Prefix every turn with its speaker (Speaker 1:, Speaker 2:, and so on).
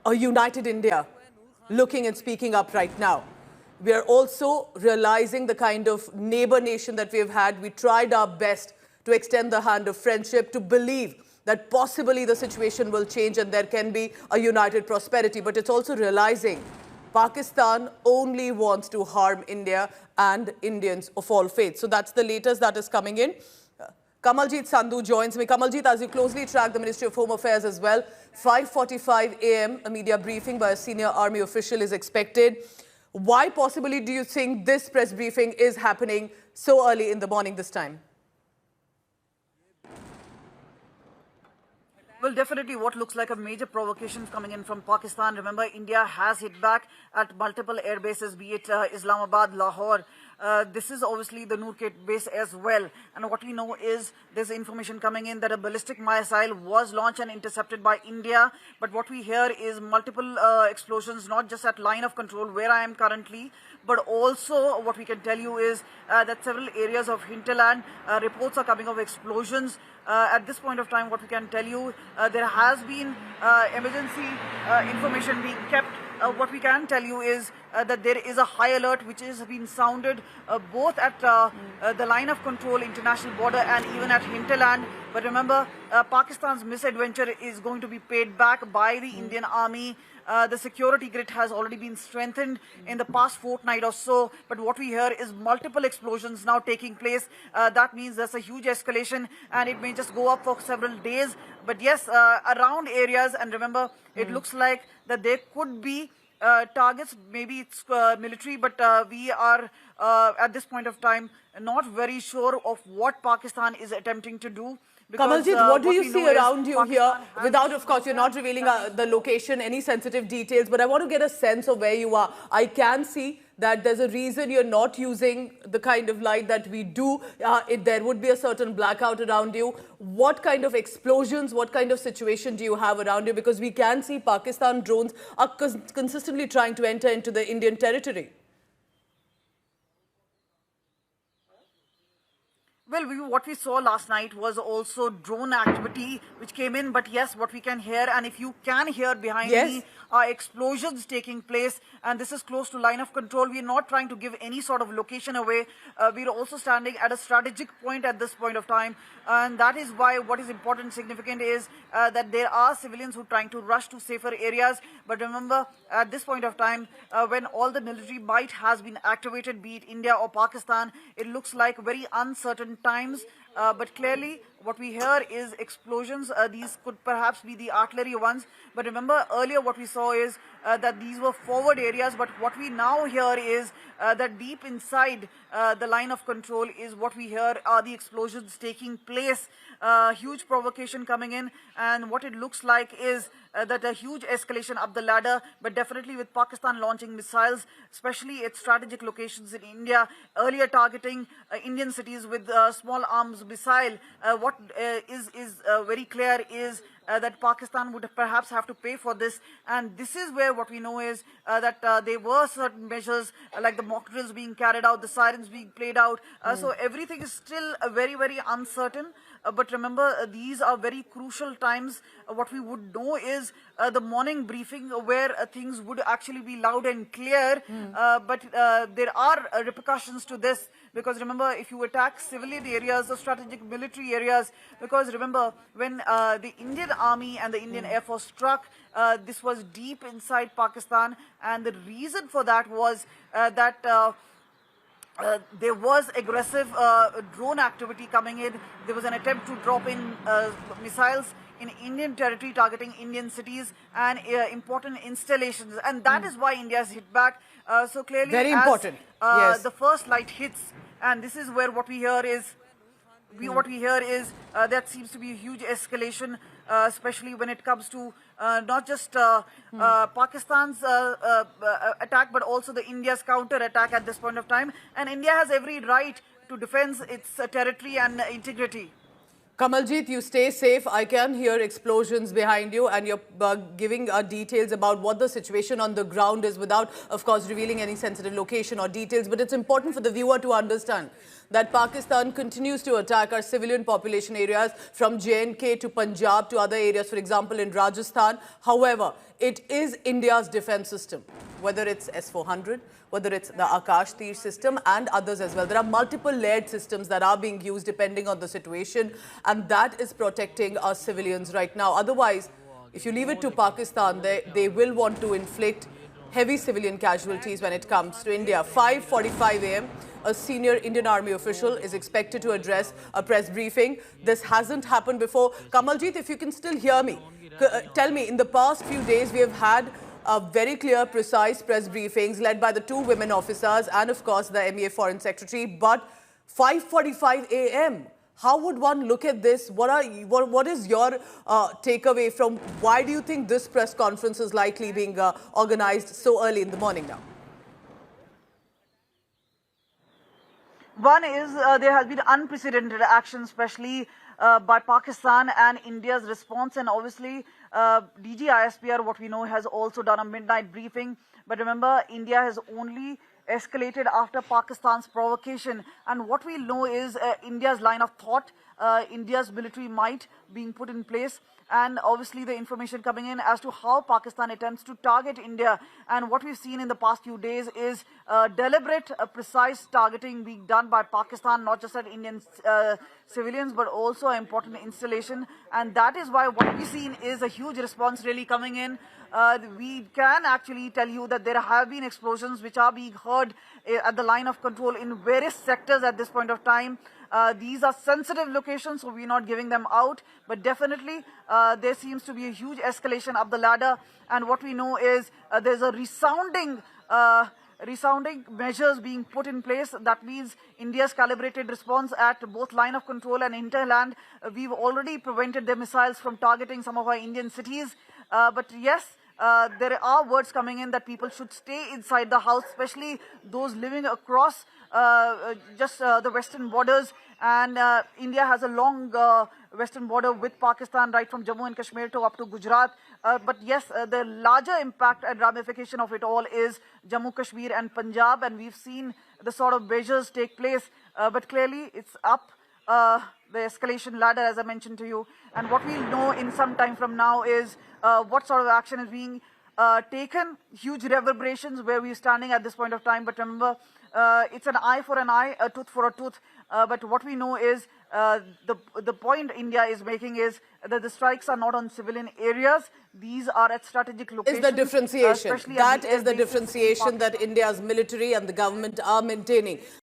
Speaker 1: a united India looking and speaking up right now. We are also realizing the kind of neighbor nation that we have had. We tried our best to extend the hand of friendship, to believe that possibly the situation will change and there can be a united prosperity. But it's also realizing Pakistan only wants to harm India and Indians of all faiths. So that's the latest that is coming in. Kamaljeet Sandhu joins me. Kamaljeet, as you closely track the Ministry of Home Affairs as well, 5:45 a.m. a media briefing by a senior army official is expected. Why possibly do you think this press briefing is happening so early in the morning this time?
Speaker 2: Well, definitely what looks like a major provocation coming in from Pakistan. Remember, India has hit back at multiple air bases, be it Islamabad, Lahore. This is obviously the Noor-K base as well. And what we know is there's information coming in that a ballistic missile was launched and intercepted by India. But what we hear is multiple explosions, not just at line of control where I am currently, but also what we can tell you is that several areas of hinterland, reports are coming of explosions. At this point of time, what we can tell you, there has been emergency information being kept. What we can tell you is that there is a high alert which has been sounded both at the line of control, international border, and even at hinterland. But remember, Pakistan's misadventure is going to be paid back by the Indian Army. The security grid has already been strengthened in the past fortnight or so. But what we hear is multiple explosions now taking place. That means there's a huge escalation and it may just go up for several days. But yes, around areas, and remember, it looks like that there could be targets, maybe it's military, but we are at this point of time not very sure of what Pakistan is attempting to do.
Speaker 1: Kamaljeet, what do you see around you here? Without, of course, you're not revealing the location, any sensitive details, but I want to get a sense of where you are. I can see that there's a reason you're not using the kind of light that we do. There would be a certain blackout around you. What kind of explosions, what kind of situation do you have around you? Because we can see Pakistan drones are consistently trying to enter into the Indian territory.
Speaker 2: Well, what we saw last night was also drone activity which came in. But yes, what we can hear, and if you can hear behind me, are explosions taking place. And this is close to line of control. We are not trying to give any sort of location away. We are also standing at a strategic point at this point of time. And that is why what is important and significant is that there are civilians who are trying to rush to safer areas. But remember, at this point of time, when all the military might has been activated, be it India or Pakistan, it looks like very uncertain times. But clearly, what we hear is explosions. These could perhaps be the artillery ones. But remember, earlier what we saw is that these were forward areas. But what we now hear is that deep inside the line of control is what we hear are the explosions taking place. Huge provocation coming in. And what it looks like is that a huge escalation up the ladder, but definitely with Pakistan launching missiles, especially at strategic locations in India, earlier targeting Indian cities with small arms missile. What is very clear is that Pakistan would perhaps have to pay for this. And this is where what we know is that there were certain measures like the mock drills being carried out, the sirens being played out. So everything is still very, very uncertain. But remember, these are very crucial times. What we would know is the morning briefing where things would actually be loud and clear. But there are repercussions to this. Because remember, if you attack civilian areas or strategic military areas, because remember, when the Indian Army and the Indian Air Force struck, this was deep inside Pakistan. And the reason for that was that there was aggressive drone activity coming in. There was an attempt to drop in missiles in Indian territory targeting Indian cities and important installations. And that is why India has hit back. So clearly,
Speaker 1: very important. Yes.
Speaker 2: The first light hits, and this is where what we hear is, that seems to be a huge escalation, especially when it comes to not just Pakistan's attack, but also the India's counter attack at this point of time. And India has every right to defend its territory and integrity.
Speaker 1: Kamaljeet, you stay safe. I can hear explosions behind you, and you're giving details about what the situation on the ground is without, of course, revealing any sensitive location or details. But it's important for the viewer to understand that Pakistan continues to attack our civilian population areas from J&K to Punjab to other areas, for example, in Rajasthan. However, it is India's defense system, whether it's S-400, whether it's the Akash Tir system and others as well. There are multiple layered systems that are being used depending on the situation, and that is protecting our civilians right now. Otherwise, if you leave it to Pakistan, they will want to inflict heavy civilian casualties when it comes to India. 5:45 a.m., a senior Indian Army official is expected to address a press briefing. This hasn't happened before. Kamaljeet, if you can still hear me, tell me, in the past few days, we have had very clear, precise press briefings led by the two women officers and, of course, the MEA Foreign Secretary. But 5:45 a.m., how would one look at this? What is your takeaway from why do you think this press conference is likely being organized so early in the morning now?
Speaker 2: One is there has been unprecedented action, especially by Pakistan and India's response. And obviously, DG ISPR, what we know, has also done a midnight briefing. But remember, India has only escalated after Pakistan's provocation. And what we know is India's line of thought, India's military might being put in place, and obviously the information coming in as to how Pakistan attempts to target India. And what we've seen in the past few days is deliberate, precise targeting being done by Pakistan, not just at Indian civilians, but also an important installation. And that is why what we've seen is a huge response really coming in. We can actually tell you that there have been explosions which are being heard at the line of control in various sectors at this point of time. These are sensitive locations, so we're not giving them out. But definitely, there seems to be a huge escalation up the ladder. And what we know is there's a resounding measures being put in place. That means India's calibrated response at both line of control and hinterland. We've already prevented their missiles from targeting some of our Indian cities. But yes, there are words coming in that people should stay inside the house, especially those living across the western borders. And India has a long western border with Pakistan, right from Jammu and Kashmir to up to Gujarat. But yes, the larger impact and ramification of it all is Jammu, Kashmir and Punjab. And we've seen the sort of measures take place. But clearly, it's up the escalation ladder, as I mentioned to you. And what we'll know in some time from now is what sort of action is being taken. Huge reverberations where we're standing at this point of time. But remember, it's an eye for an eye, a tooth for a tooth. But what we know is the point India is making is that the strikes are not on civilian areas. These are at strategic locations.
Speaker 1: Is the differentiation. That is the differentiation that India's military and the government are maintaining.